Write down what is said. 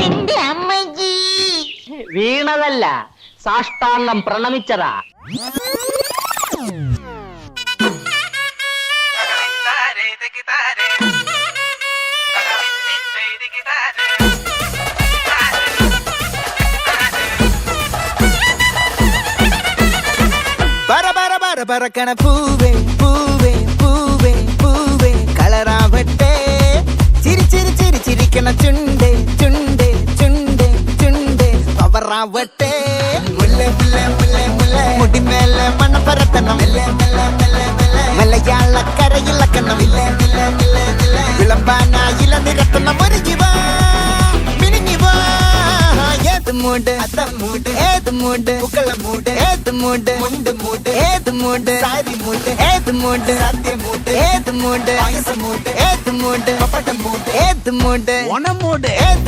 എന്റെ അമ്മജി വീണതല്ല, സാഷ്ടാംഗം പ്രണമിച്ചതാ. പറക്കണ പൂവേ പൂവേ പൂവേ പൂവേ കളറാവട്ടെ. ചിരി ചിരി ചിരി ചിരിക്കണ ചുണ്ടേ ചുണ്ടേ ചുണ്ടേ ചുണ്ടേ പവറാവട്ടെ. മുല്ല മുല്ല മുല്ല മുല്ല മുടിമേലെ മണ്ണ പരത്തണം. മലയാളക്കരയിലക്കണം. വിളമ്പാനായില നിരത്തണം. ഒരുങ്ങിവാ മിനിങ്ങിവാ. ഏത് മൂട് അത്തം മൂട്, ഏത് മൂട് പൂക്കള മൂട്, ഏത് മൂട് മുണ്ട് മൂട്, ഏത് മൂട് സാരി മൂട്, ഏത് മൂട് സദ്യ മൂട്, ഏത് മൂട് പായസ മൂട്, ഏത് മൂട് പപ്പടം മൂട്, ഏത് മൂട് ഓണം മൂട്, ഏത്